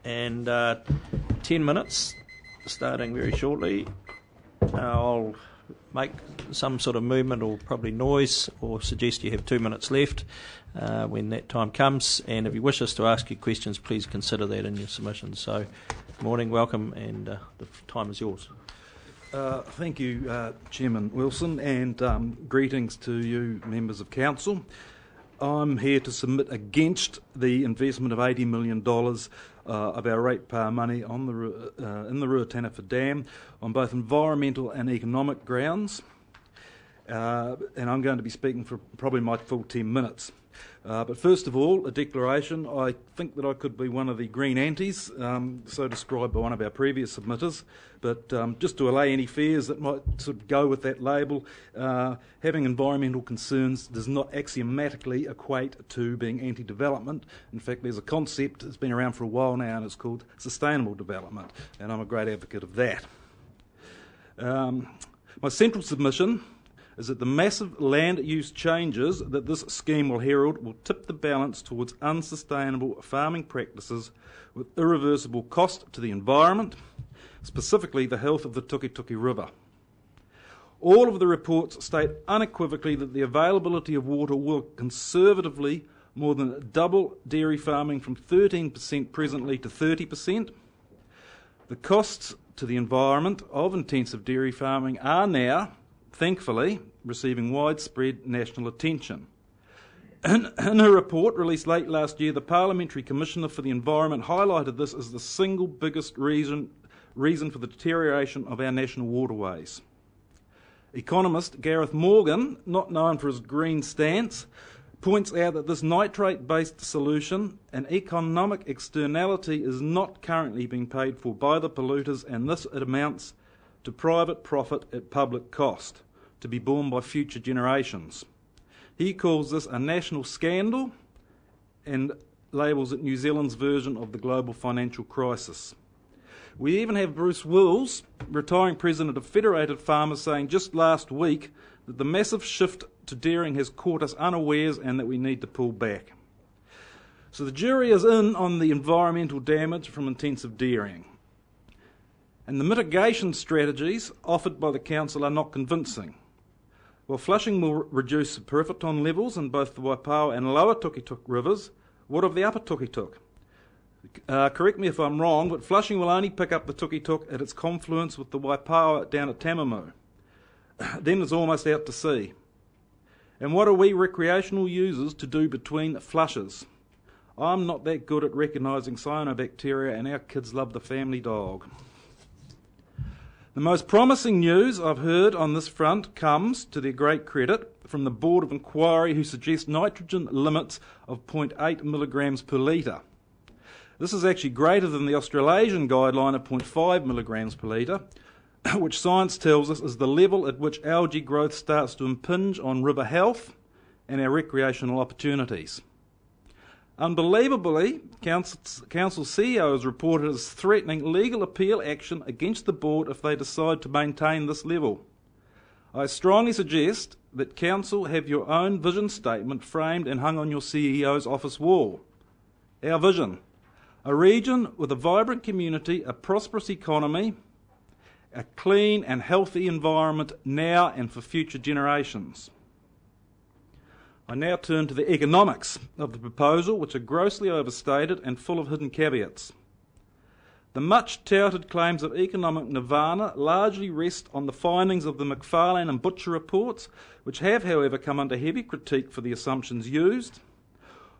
and 10 minutes, starting very shortly. I'll make some sort of movement or probably noise or suggest you have 2 minutes left when that time comes, and if you wish us to ask you questions, please consider that in your submissions. So, good morning, welcome, and the time is yours. Thank you, Chairman Wilson, and greetings to you, members of Council. I'm here to submit against the investment of $80 million of our ratepayer money on in the Ruataniwha Dam on both environmental and economic grounds. And I'm going to be speaking for probably my full 10 minutes. But first of all, a declaration. I think that I could be one of the green antis, so described by one of our previous submitters. But just to allay any fears that might sort of go with that label, having environmental concerns does not axiomatically equate to being anti-development. In fact, there's a concept that's been around for a while now, and it's called sustainable development, and I'm a great advocate of that. My central submission is that the massive land use changes that this scheme will herald will tip the balance towards unsustainable farming practices with irreversible cost to the environment, specifically the health of the Tukituki River. All of the reports state unequivocally that the availability of water will conservatively more than double dairy farming from 13% presently to 30%. The costs to the environment of intensive dairy farming are now, thankfully, receiving widespread national attention. In a report released late last year, the Parliamentary Commissioner for the Environment highlighted this as the single biggest reason for the deterioration of our national waterways. Economist Gareth Morgan, not known for his green stance, points out that this nitrate-based solution, an economic externality, is not currently being paid for by the polluters, and this it amounts to private profit at public cost, to be borne by future generations. He calls this a national scandal and labels it New Zealand's version of the global financial crisis. We even have Bruce Wills, retiring president of Federated Farmers, saying just last week that the massive shift to dairying has caught us unawares and that we need to pull back. So the jury is in on the environmental damage from intensive dairying. And the mitigation strategies offered by the Council are not convincing. While flushing will reduce pyrrhophoton levels in both the Waipawa and lower Tukituk rivers, what of the upper Tukituk? Correct me if I'm wrong, but flushing will only pick up the Tukituk at its confluence with the Waipawa down at Tamamu. Then it's almost out to sea. And what are we recreational users to do between flushes? I'm not that good at recognising cyanobacteria, and our kids love the family dog. The most promising news I've heard on this front comes, to their great credit, from the Board of Inquiry, who suggest nitrogen limits of 0.8 milligrams per litre. This is actually greater than the Australasian guideline of 0.5 milligrams per litre, which science tells us is the level at which algae growth starts to impinge on river health and our recreational opportunities. Unbelievably, Council CEO is reported as threatening legal appeal action against the board if they decide to maintain this level. I strongly suggest that Council have your own vision statement framed and hung on your CEO's office wall. Our vision: a region with a vibrant community, a prosperous economy, a clean and healthy environment now and for future generations. I now turn to the economics of the proposal, which are grossly overstated and full of hidden caveats. The much-touted claims of economic nirvana largely rest on the findings of the McFarlane and Butcher reports, which have, however, come under heavy critique for the assumptions used.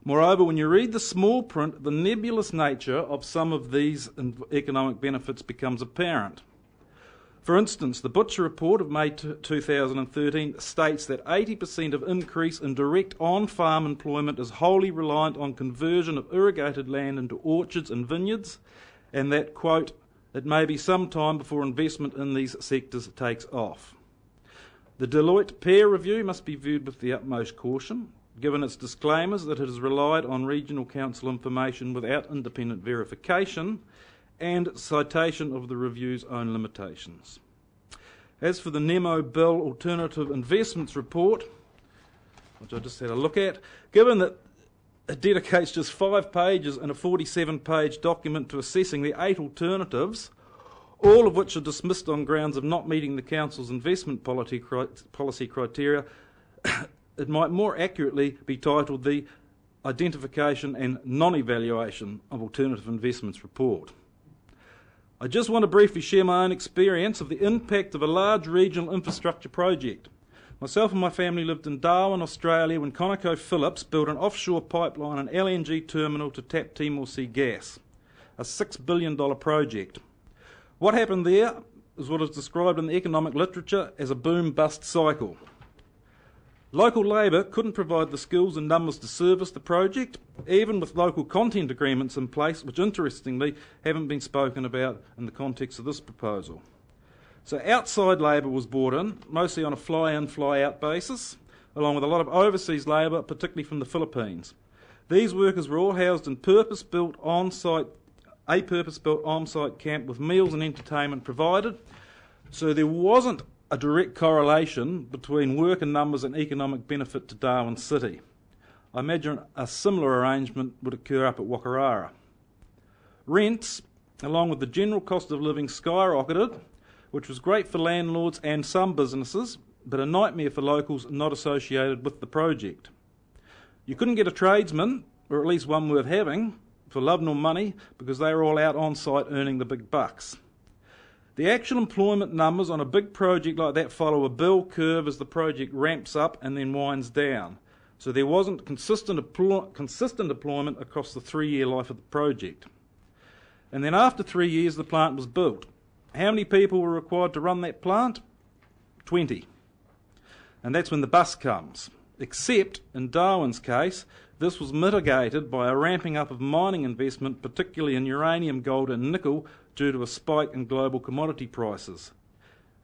Moreover, when you read the small print, the nebulous nature of some of these economic benefits becomes apparent. For instance, the Butcher report of May 2013 states that 80% of increase in direct on-farm employment is wholly reliant on conversion of irrigated land into orchards and vineyards, and that, quote, it may be some time before investment in these sectors takes off. The Deloitte peer review must be viewed with the utmost caution, given its disclaimers that it has relied on regional council information without independent verification and citation of the review's own limitations. As for the Nemo Bill Alternative Investments Report, which I just had a look at, given that it dedicates just 5 pages in a 47-page document to assessing the 8 alternatives, all of which are dismissed on grounds of not meeting the Council's investment policy criteria. It might more accurately be titled the Identification and Non-Evaluation of Alternative Investments Report. I just want to briefly share my own experience of the impact of a large regional infrastructure project. Myself and my family lived in Darwin, Australia, when ConocoPhillips built an offshore pipeline and LNG terminal to tap Timor Sea gas, a $6 billion project. What happened there is what is described in the economic literature as a boom-bust cycle. Local Labor couldn't provide the skills and numbers to service the project, even with local content agreements in place, which interestingly haven't been spoken about in the context of this proposal. So outside labour was brought in, mostly on a fly-in, fly-out basis, along with a lot of overseas labour, particularly from the Philippines. These workers were all housed in a purpose-built on-site camp with meals and entertainment provided, so there wasn't a direct correlation between worker numbers and economic benefit to Darwin City. I imagine a similar arrangement would occur up at Wakarara. Rents, along with the general cost of living, skyrocketed, which was great for landlords and some businesses, but a nightmare for locals not associated with the project. You couldn't get a tradesman, or at least one worth having, for love nor money, because they were all out on site earning the big bucks. The actual employment numbers on a big project like that follow a bell curve as the project ramps up and then winds down. So there wasn't consistent deployment across the 3-year life of the project. And then after 3 years, the plant was built. How many people were required to run that plant? 20. And that's when the bust comes. Except, in Darwin's case, this was mitigated by a ramping up of mining investment, particularly in uranium, gold and nickel, due to a spike in global commodity prices.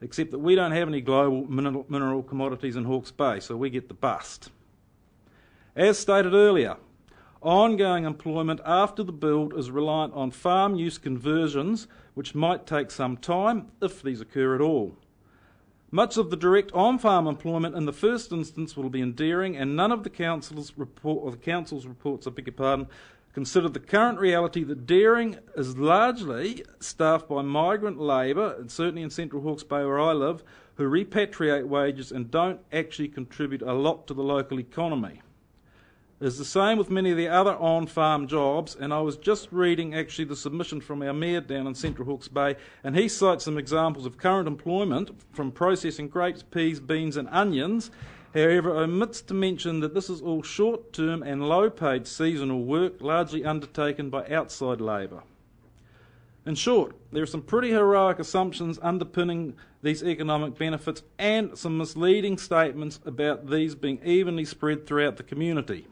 Except that we don't have any global mineral commodities in Hawke's Bay, so we get the bust. As stated earlier, ongoing employment after the build is reliant on farm use conversions, which might take some time, if these occur at all. Much of the direct on-farm employment in the first instance will be endearing, and none of the council's reports, consider the current reality that dairying is largely staffed by migrant labour, and certainly in Central Hawke's Bay where I live, who repatriate wages and don't actually contribute a lot to the local economy. It's the same with many of the other on-farm jobs, and I was just reading actually the submission from our mayor down in Central Hawke's Bay, and he cites some examples of current employment from processing grapes, peas, beans and onions. However, omits to mention that this is all short-term and low-paid seasonal work, largely undertaken by outside labour. In short, there are some pretty heroic assumptions underpinning these economic benefits and some misleading statements about these being evenly spread throughout the community.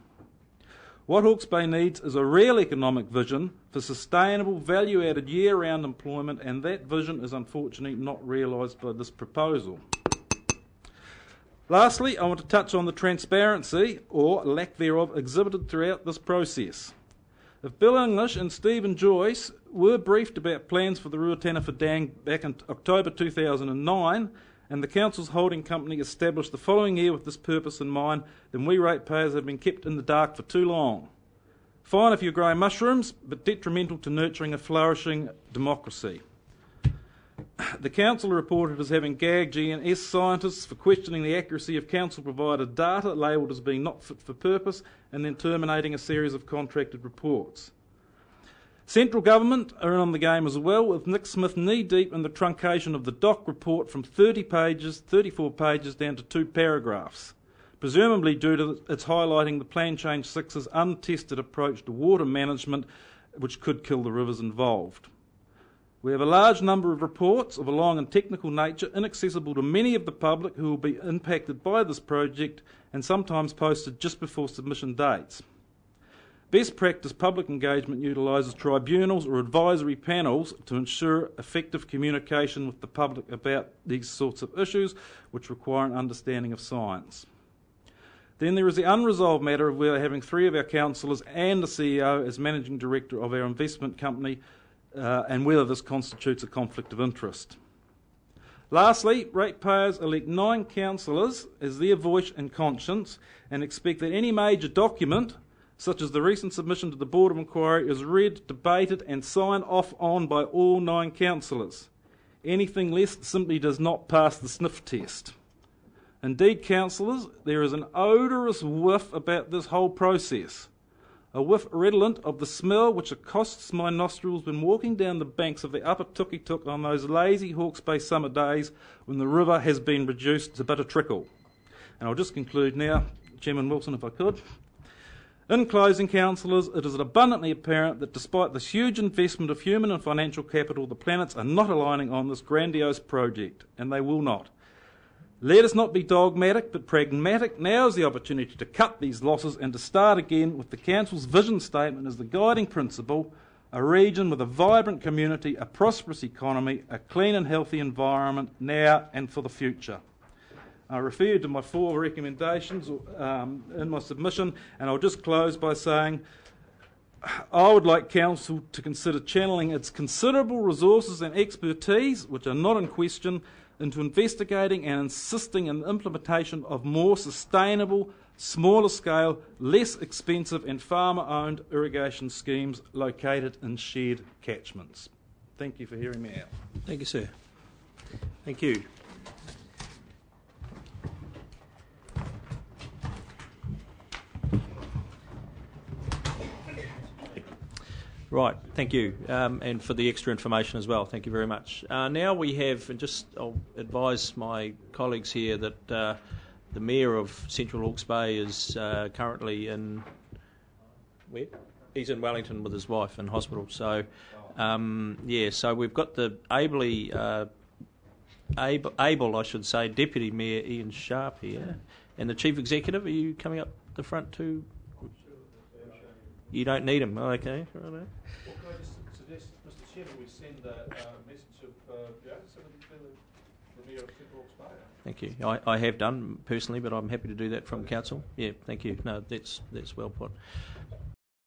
What Hawke's Bay needs is a real economic vision for sustainable, value-added year-round employment, and that vision is unfortunately not realised by this proposal. Lastly, I want to touch on the transparency, or lack thereof, exhibited throughout this process. If Bill English and Stephen Joyce were briefed about plans for the Ruataniwha Dam back in October 2009, and the Council's holding company established the following year with this purpose in mind, then we ratepayers have been kept in the dark for too long. Fine if you're growing mushrooms, but detrimental to nurturing a flourishing democracy. The Council are reported as having gagged GNS scientists for questioning the accuracy of Council-provided data labelled as being not fit for purpose, and then terminating a series of contracted reports. Central Government are in on the game as well, with Nick Smith knee-deep in the truncation of the DOC report from 34 pages down to 2 paragraphs, presumably due to its highlighting the Plan Change 6's untested approach to water management, which could kill the rivers involved. We have a large number of reports of a long and technical nature, inaccessible to many of the public who will be impacted by this project, and sometimes posted just before submission dates. Best practice public engagement utilises tribunals or advisory panels to ensure effective communication with the public about these sorts of issues, which require an understanding of science. Then there is the unresolved matter of whether having 3 of our councillors and the CEO as managing director of our investment company, and whether this constitutes a conflict of interest. Lastly, ratepayers elect 9 councillors as their voice and conscience, and expect that any major document, such as the recent submission to the Board of Inquiry, is read, debated and signed off on by all 9 councillors. Anything less simply does not pass the sniff test. Indeed, councillors, there is an odorous whiff about this whole process, a whiff redolent of the smell which accosts my nostrils when walking down the banks of the Upper Tukituk on those lazy Hawke's Bay summer days when the river has been reduced to but a trickle. And I'll just conclude now, Chairman Wilson, if I could. In closing, councillors, it is abundantly apparent that despite this huge investment of human and financial capital, the planets are not aligning on this grandiose project, and they will not. Let us not be dogmatic but pragmatic. Now is the opportunity to cut these losses and to start again with the Council's vision statement as the guiding principle: a region with a vibrant community, a prosperous economy, a clean and healthy environment now and for the future. I referred to my 4 recommendations in my submission, and I'll just close by saying I would like Council to consider channeling its considerable resources and expertise, which are not in question, into investigating and insisting in the implementation of more sustainable, smaller scale, less expensive and farmer-owned irrigation schemes located in shared catchments. Thank you for hearing me out. Thank you, sir. Thank you. Right, thank you, and for the extra information as well. Thank you very much. Now we have, and I'll advise my colleagues here that the Mayor of Central Hawke's Bay is currently in, where? He's in Wellington with his wife in hospital. So, so we've got the able, I should say, Deputy Mayor Ian Sharp here, and the Chief Executive. Are you coming up the front too? You don't need him. Oh, okay. Right. Well, can I just suggest, Mr. Chairman, we send a message of the Mayor of Central Hawke's Bay? Thank you. I have done personally, but I'm happy to do that from Council. Yeah, thank you. No, that's well put.